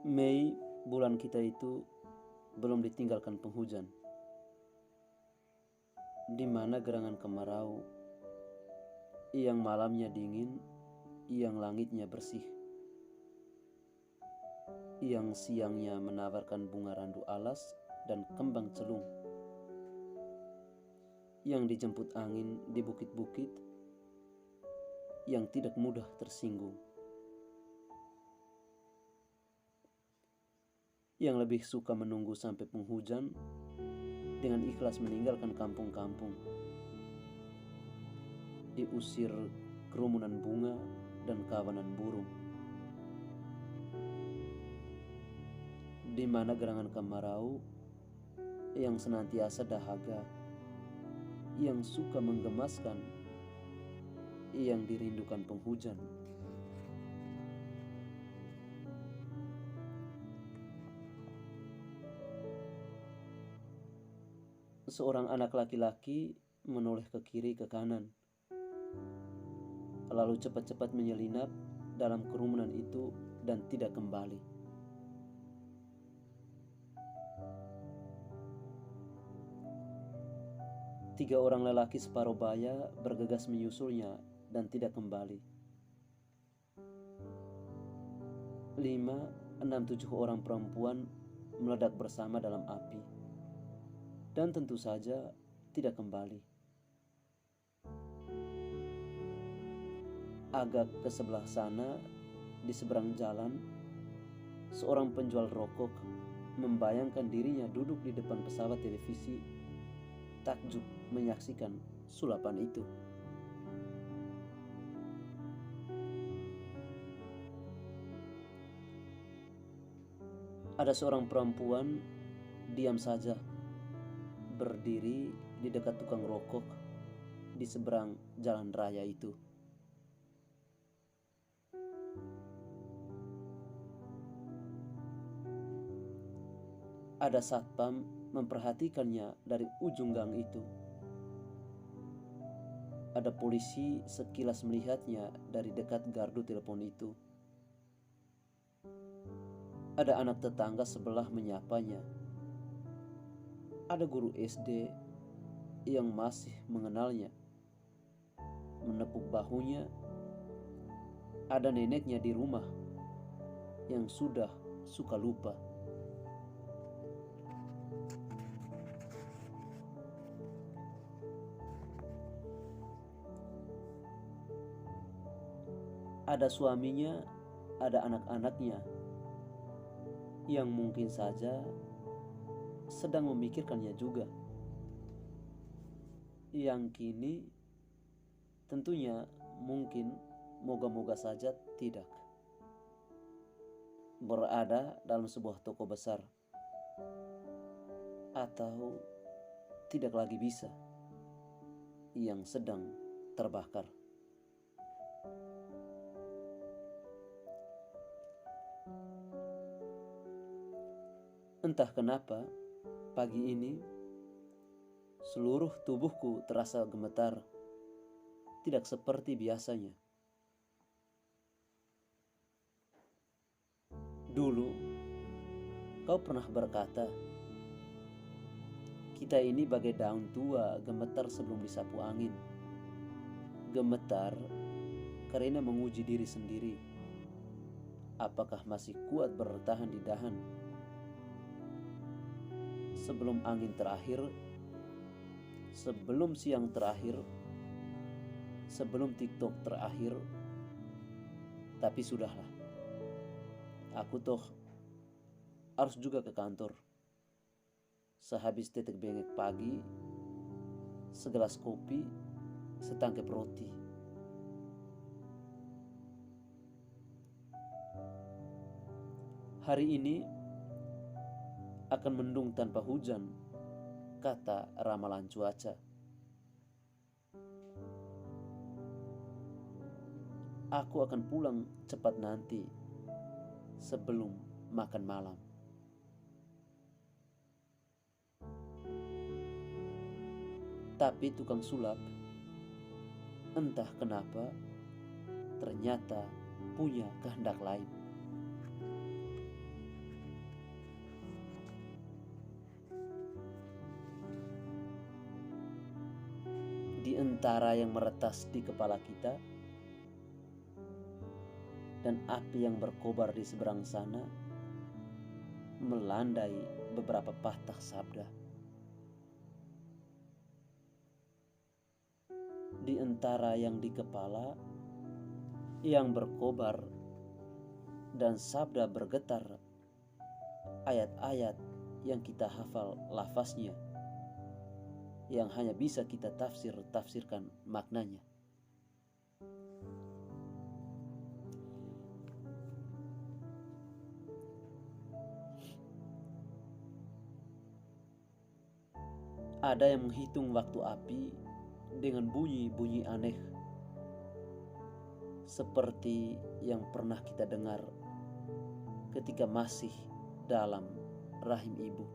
Mei, bulan kita itu belum ditinggalkan penghujan, di mana gerangan kemarau, yang malamnya dingin, yang langitnya bersih, yang siangnya menawarkan bunga randu alas dan kembang celung, yang dijemput angin di bukit-bukit, yang tidak mudah tersinggung, yang lebih suka menunggu sampai penghujan dengan ikhlas meninggalkan kampung-kampung, diusir kerumunan bunga dan kawanan burung, di mana gerangan kemarau yang senantiasa dahaga, yang suka menggemaskan, yang dirindukan penghujan. Seorang anak laki-laki menoleh ke kiri ke kanan, lalu cepat-cepat menyelinap dalam kerumunan itu dan tidak kembali. Tiga orang lelaki separuh baya bergegas menyusulnya dan tidak kembali. 5, 6, 7 orang perempuan meledak bersama dalam api, dan tentu saja tidak kembali. Agak ke sebelah sana, di seberang jalan, seorang penjual rokok membayangkan dirinya duduk di depan pesawat televisi, takjub menyaksikan sulapan itu. Ada seorang perempuan diam saja, berdiri di dekat tukang rokok di seberang jalan raya itu. Ada satpam memperhatikannya dari ujung gang itu. Ada polisi sekilas melihatnya dari dekat gardu telepon itu. Ada anak tetangga sebelah menyapanya. Ada guru SD yang masih mengenalnya, menepuk bahunya. Ada neneknya di rumah yang sudah suka lupa. Ada suaminya, ada anak-anaknya yang mungkin saja sedang memikirkannya juga, yang kini tentunya mungkin moga-moga saja tidak berada dalam sebuah toko besar, atau tidak lagi bisa, yang sedang terbakar. Entah kenapa, pagi ini seluruh tubuhku terasa gemetar, tidak seperti biasanya. Dulu, kau pernah berkata, kita ini bagai daun tua gemetar sebelum disapu angin. Gemetar karena menguji diri sendiri. Apakah masih kuat bertahan di dahan? Sebelum angin terakhir, sebelum siang terakhir, sebelum TikTok terakhir. Tapi sudahlah, aku toh harus juga ke kantor. Sehabis tetek bengek pagi, segelas kopi, setangkep roti. Hari ini akan mendung tanpa hujan, kata ramalan cuaca. Aku akan pulang cepat nanti, sebelum makan malam. Tapi tukang sulap, entah kenapa, ternyata punya kehendak lain. antara yang meretas di kepala kita dan api yang berkobar di seberang sana melandai beberapa patah sabda. Di antara yang di kepala yang berkobar dan sabda bergetar, ayat-ayat yang kita hafal lafaznya, yang hanya bisa kita tafsirkan maknanya. Ada yang menghitung waktu api dengan bunyi-bunyi aneh, seperti yang pernah kita dengar ketika masih dalam rahim ibu.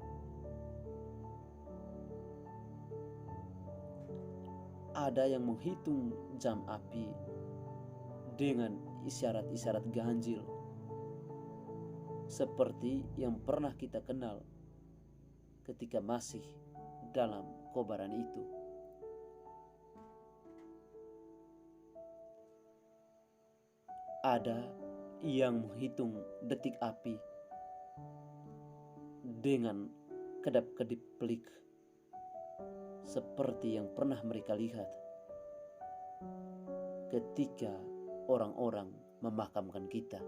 Ada yang menghitung jam api dengan isyarat-isyarat ganjil, seperti yang pernah kita kenal ketika masih dalam kobaran itu. Ada yang menghitung detik api dengan kedap-kedip pelik, seperti yang pernah mereka lihat ketika orang-orang memakamkan kita.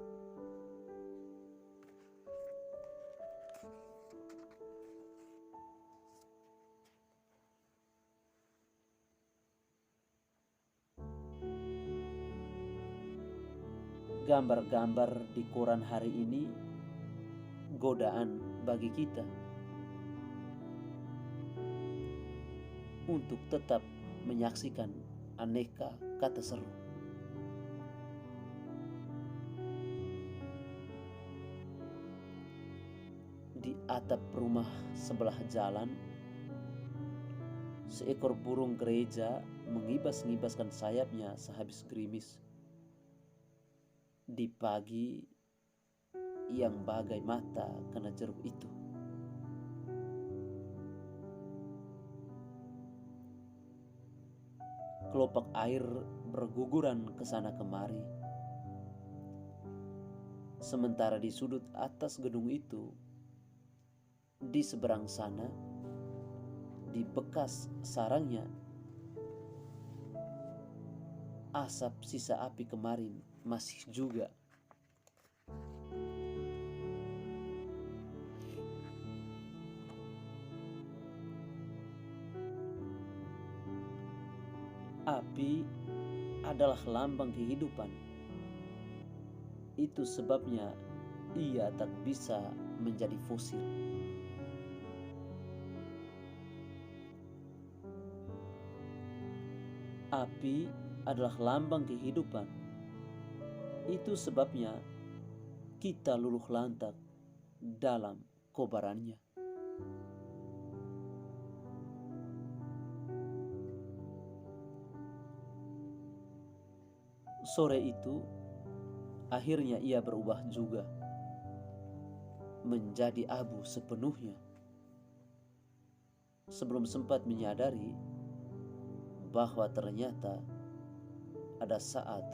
Gambar-gambar di koran hari ini godaan bagi kita untuk tetap menyaksikan aneka kata seru. Di atap rumah sebelah jalan, seekor burung gereja mengibas-ngibaskan sayapnya sehabis gerimis. Di pagi yang bagai mata kena jeruk itu. Kelopak air berguguran ke sana kemari. Sementara di sudut atas gedung itu, di seberang sana, di bekas sarangnya, asap sisa api kemarin masih juga. Api adalah lambang kehidupan. Itu sebabnya ia tak bisa menjadi fosil. Api adalah lambang kehidupan. Itu sebabnya kita luluh lantak dalam kobarannya. Sore itu akhirnya ia berubah juga menjadi abu sepenuhnya, sebelum sempat menyadari bahwa ternyata ada saat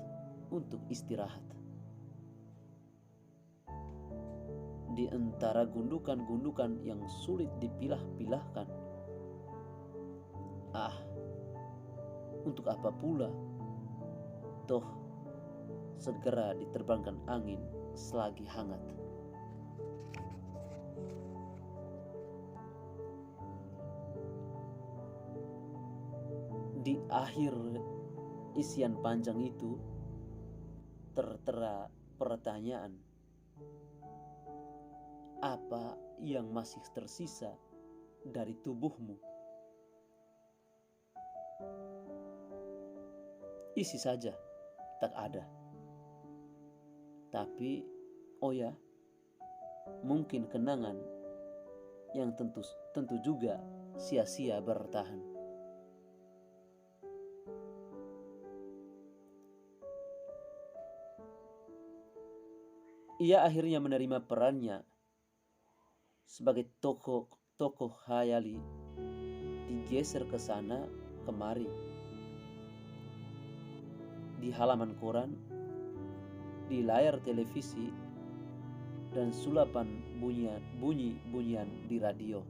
untuk istirahat. Di antara gundukan-gundukan yang sulit dipilah-pilahkan. Untuk apa pula? Toh segera diterbangkan angin selagi hangat. Di akhir isian panjang itu tertera pertanyaan, apa yang masih tersisa dari tubuhmu? Isi saja, tak ada. Tapi, oh ya, mungkin kenangan yang tentu juga sia-sia bertahan. Ia akhirnya menerima perannya sebagai tokoh khayali, digeser ke sana kemari di halaman koran, di layar televisi, dan sulapan bunyi-bunyian di radio.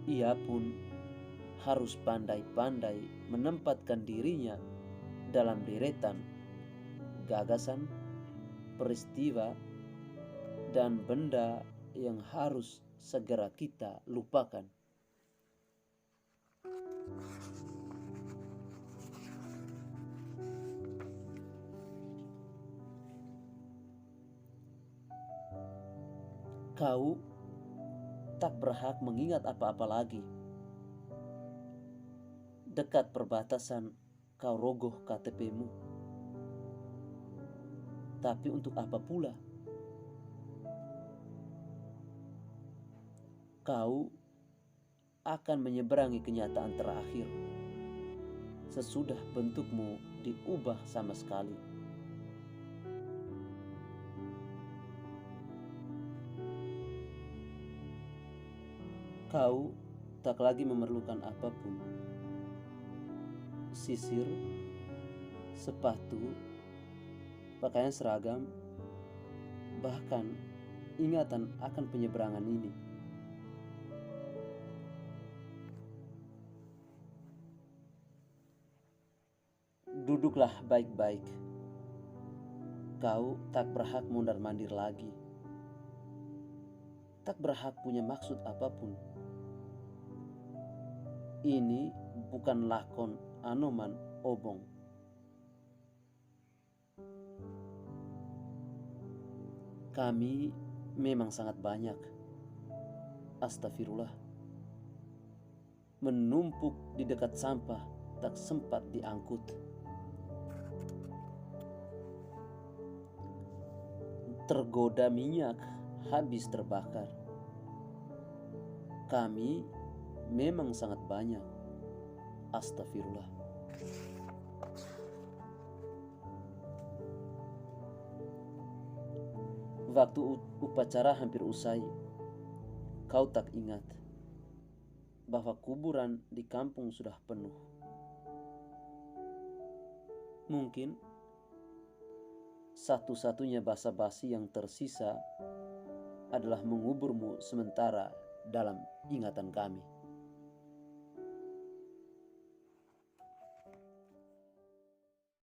Ia pun harus pandai-pandai menempatkan dirinya dalam deretan gagasan, peristiwa, dan benda yang harus segera kita lupakan. Kau tak berhak mengingat apa-apa lagi. Dekat perbatasan kau rogoh KTP-mu. Tapi untuk apa pula? Kau akan menyeberangi kenyataan terakhir sesudah bentukmu diubah sama sekali. Kau tak lagi memerlukan apapun. Sisir, sepatu, pakaian seragam, bahkan ingatan akan penyeberangan ini. Duduklah baik-baik. Kau tak berhak mondar-mandir lagi. Tak berhak punya maksud apapun. Ini bukan lakon Anoman Obong. Kami memang sangat banyak. Astagfirullah. Menumpuk di dekat sampah tak sempat diangkut. Tergoda minyak habis terbakar. Kami memang sangat banyak. Astagfirullah. Waktu upacara hampir usai, kau tak ingat bahwa kuburan di kampung sudah penuh. Mungkin satu-satunya basa-basi yang tersisa adalah menguburmu sementara dalam ingatan kami.